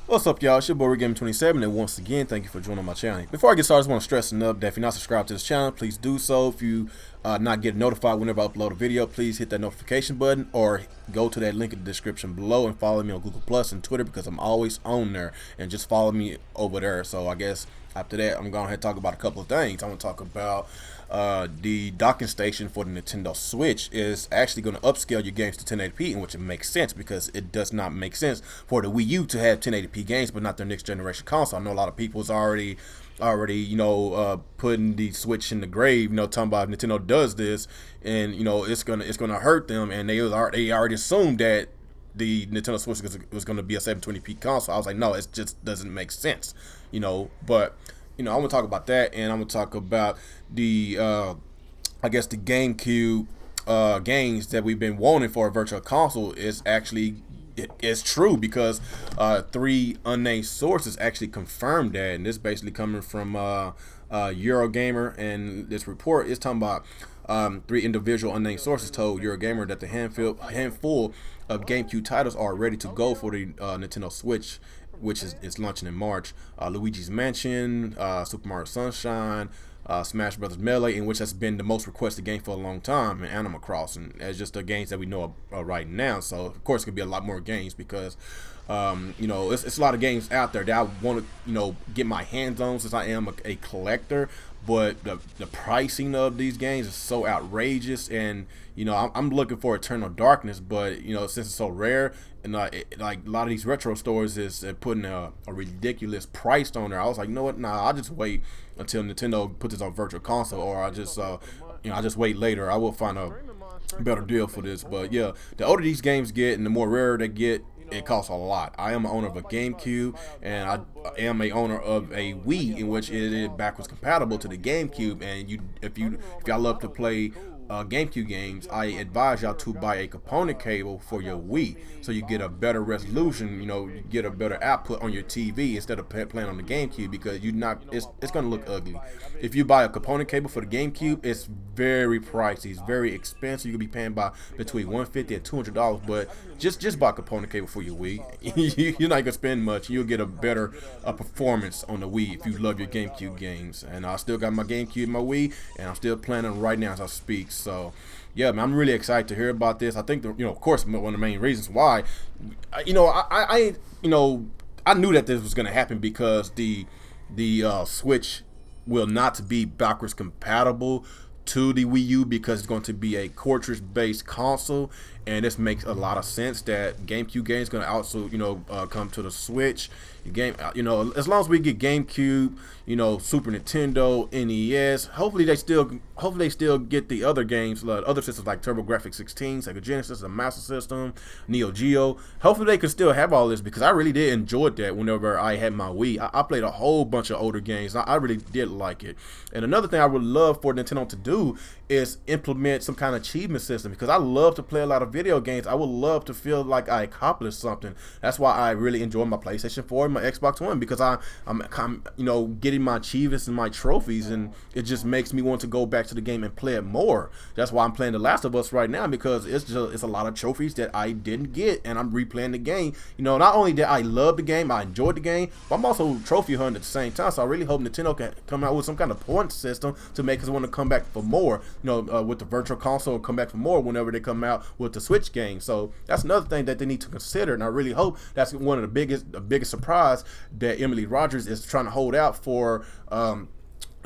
What's up, y'all? It's your boy Gamecube, and once again, thank you for joining my channel. Before I get started, I just want to stress enough that if you're not subscribed to this channel, please do so. If you not get notified whenever I upload a video, please hit that notification button or go to that link in the description below and follow me on Google Plus and Twitter because I'm always on there, and just follow me over there. So I guess after that, I'm going to talk about a couple of things. I'm going to talk about the docking station for the Nintendo Switch is actually going to upscale your games to 1080p, in which it makes sense because it does not make sense for the Wii U to have 1080p games but not their next generation console. I know a lot of people's already putting the Switch in the grave, talking about if Nintendo does this, and it's gonna hurt them, and they already assumed that the Nintendo Switch was going to be a 720p console. I was like, no, it just doesn't make sense, but I'm going to talk about that, and I'm going to talk about the, I guess, the GameCube games that we've been wanting for a virtual console is actually, it's true, because 3 unnamed sources actually confirmed that, and this basically coming from Eurogamer, and this report is talking about 3 individual unnamed sources told Eurogamer that the handful of GameCube titles are ready to go for the Nintendo Switch, which is launching in March. Luigi's Mansion, Super Mario Sunshine, Smash Brothers Melee, in which has been the most requested game for a long time, and Animal Crossing, as just the games that we know of right now. So of course it could be a lot more games because it's a lot of games out there that I want to get my hands on, since I am a collector. But the pricing of these games is so outrageous, and I'm looking for Eternal Darkness, but since it's so rare, and like a lot of these retro stores is putting a ridiculous price on there, I was like, you know what? Nah, I'll just wait until Nintendo puts this on Virtual Console, or I just wait later. I will find a better deal for this. But yeah, the older these games get and the more rare they get, it costs a lot. I am an owner of a GameCube, and I am a owner of a Wii, in which it is backwards compatible to the GameCube. And if y'all love to play GameCube games, I advise y'all to buy a component cable for your Wii, so you get a better resolution. You get a better output on your TV instead of playing on the GameCube, because it's gonna look ugly. If you buy a component cable for the GameCube, it's very pricey, it's very expensive. You could be paying by between $150 and $200, but just buy a component cable for your Wii. You're not gonna spend much. You'll get a better performance on the Wii if you love your GameCube games. And I still got my GameCube, my Wii, and I'm still playing it right now as I speak. So yeah, man, I'm really excited to hear about this. I think of course, one of the main reasons why, I knew that this was gonna happen, because the Switch will not be backwards compatible to the Wii U, because it's going to be a cartridge-based console, and this makes a lot of sense that GameCube games going to also come to the Switch. As long as we get GameCube, Super Nintendo, NES, hopefully they still get the other games, other systems like TurboGrafx-16, Sega Genesis, the Master System, Neo Geo. Hopefully they can still have all this, because I really did enjoy that whenever I had my Wii. I played a whole bunch of older games. I really did like it. And another thing I would love for Nintendo to do is implement some kind of achievement system, because I love to play a lot of video games. I would love to feel like I accomplished something. That's why I really enjoy my PlayStation 4 and my Xbox One, because I'm getting my achievements and my trophies, and it just makes me want to go back to the game and play it more. That's why I'm playing The Last of Us right now, because it's a lot of trophies that I didn't get, and I'm replaying the game. Not only that I love the game, I enjoyed the game, but I'm also trophy hunting at the same time. So I really hope Nintendo can come out with some kind of point system to make us want to come back for more. With the Virtual Console, come back for more whenever they come out with the Switch game. So that's another thing that they need to consider, and I really hope that's one of the biggest surprise that Emily Rogers is trying to hold out for.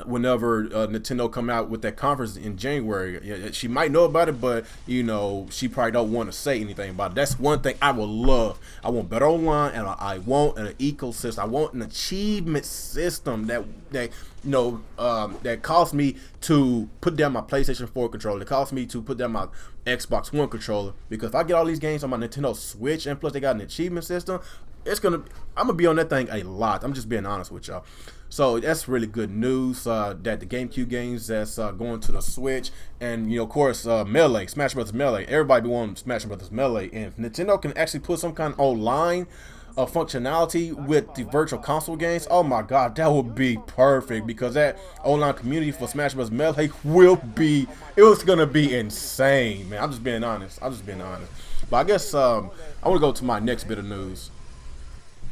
Whenever Nintendo come out with that conference in January, she might know about it, but she probably don't want to say anything about it. That's one thing I would love. I want better online, and I want an ecosystem. I want an achievement system that caused me to put down my PlayStation 4 controller. It caused me to put down my Xbox One controller, because if I get all these games on my Nintendo Switch, and plus they got an achievement system, I'm gonna be on that thing a lot. I'm just being honest with y'all. So that's really good news, that the GameCube games that's going to the Switch, and of course Melee, Smash Brothers Melee. Everybody be wanting Smash Brothers Melee, and if Nintendo can actually put some kind of online functionality with the Virtual Console games, oh my god, that would be perfect, because that online community for Smash Bros. Melee it's gonna be insane, man. I'm just being honest. But I guess I want to go to my next bit of news.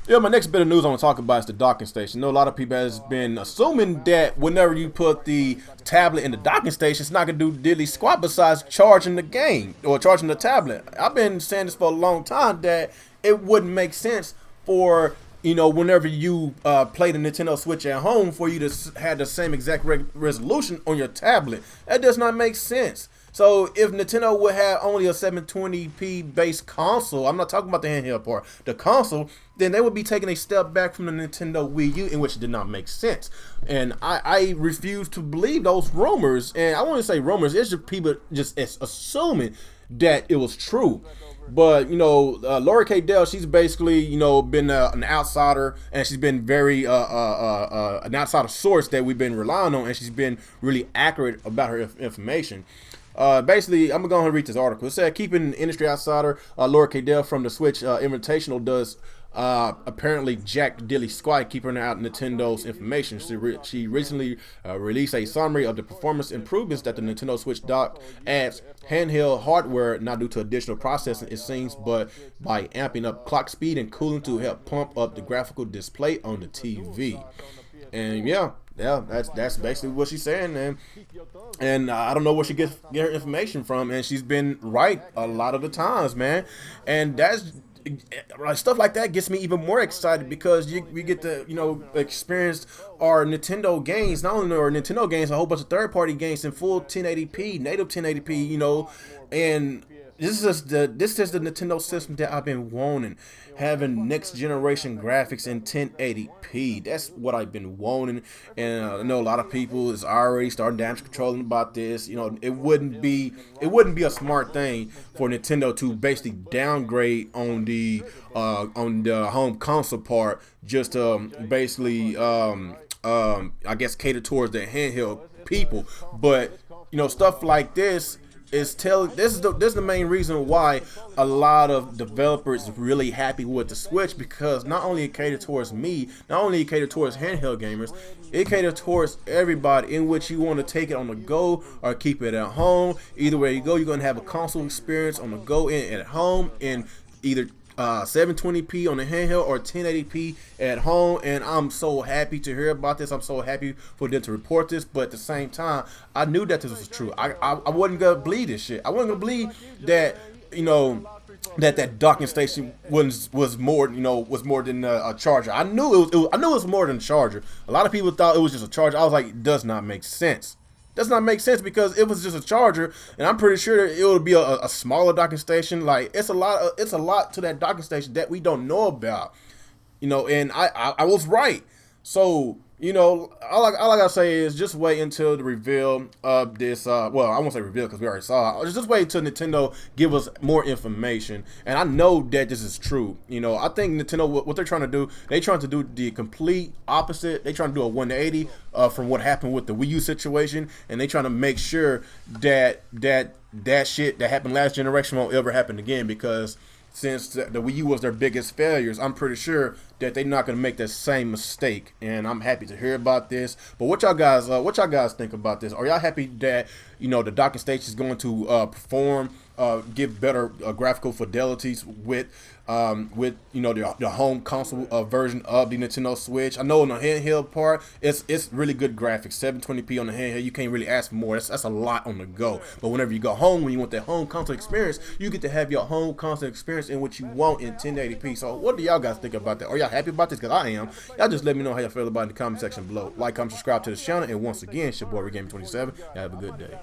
Yeah, my next bit of news I want to talk about is the docking station. I know a lot of people has been assuming that whenever you put the tablet in the docking station, it's not going to do diddly squat besides charging the game or charging the tablet. I've been saying this for a long time that it wouldn't make sense for, you know, whenever you play the Nintendo Switch at home for you to have the same exact resolution on your tablet. That does not make sense. So if Nintendo would have only a 720p based console, I'm not talking about the handheld part, the console, then they would be taking a step back from the Nintendo Wii U, in which it did not make sense. And I refuse to believe those rumors. And I want to say rumors, it's just people just assuming that it was true. But, you know, Lori K. Dell, she's basically, you know, been an outsider, and she's been very an outsider source that we've been relying on, and she's been really accurate about her information. Basically, I'm gonna go ahead and read this article. It said, keeping industry outsider Laura K. Dell from the Switch Invitational does apparently jack dilly squat, keeping out Nintendo's information. She recently released a summary of the performance improvements that the Nintendo Switch dock adds handheld hardware, not due to additional processing, it seems, but by amping up clock speed and cooling to help pump up the graphical display on the TV. And yeah, that's basically what she's saying, man. And I don't know where she gets her information from, and she's been right a lot of the times, man. And that's stuff like that gets me even more excited, because we get to, you know, experience our Nintendo games, not only our Nintendo games, a whole bunch of third-party games in full 1080p, native 1080p, you know. And this is the Nintendo system that I've been wanting, having next generation graphics in 1080p. That's what I've been wanting, and I know a lot of people is already starting damage controlling about this. You know, it wouldn't be a smart thing for Nintendo to basically downgrade on the home console part, just to basically I guess cater towards the handheld people. But you know, stuff like this is this is the main reason why a lot of developers are really happy with the Switch, because not only it caters towards me, not only it caters towards handheld gamers, it caters towards everybody, in which you want to take it on the go or keep it at home. Either way you go, you're gonna have a console experience on the go and at home, in either 720p on the handheld or 1080p at home. And I'm so happy to hear about this. I'm so happy for them to report this, but at the same time, I knew that this was true. I wasn't gonna believe this shit. I wasn't gonna believe that, you know, that docking station was more, you know, was more than a charger. I knew it was more than a charger. A lot of people thought it was just a charger. I was like, it does not make sense. Does not make sense, because it was just a charger, and I'm pretty sure it would be a smaller docking station. Like, it's a lot to that docking station that we don't know about, you know. And I was right. So, you know, all I gotta say is just wait until the reveal of this. Well, I won't say reveal because we already saw it. Just wait until Nintendo give us more information. And I know that this is true. You know, I think Nintendo, what they're trying to do, they trying to do the complete opposite. They trying to do a 180 from what happened with the Wii U situation, and they trying to make sure that shit that happened last generation won't ever happen again, because since the Wii U was their biggest failures, I'm pretty sure that they're not going to make that same mistake. And I'm happy to hear about this. But what y'all guys think about this? Are y'all happy that, you know, the docking station is going to perform, give better graphical fidelities with you know, the home console version of the Nintendo Switch? I know on the handheld part, it's really good graphics. 720p on the handheld, you can't really ask for more. That's a lot on the go. But whenever you go home, when you want that home console experience, you get to have your home console experience in what you want in 1080p. So what do y'all guys think about that? Are y'all happy about this? Because I am. Y'all just let me know how y'all feel about it in the comment section below. Like, comment, subscribe to the channel, and once again, it's your boy JDauntless. Y'all have a good day.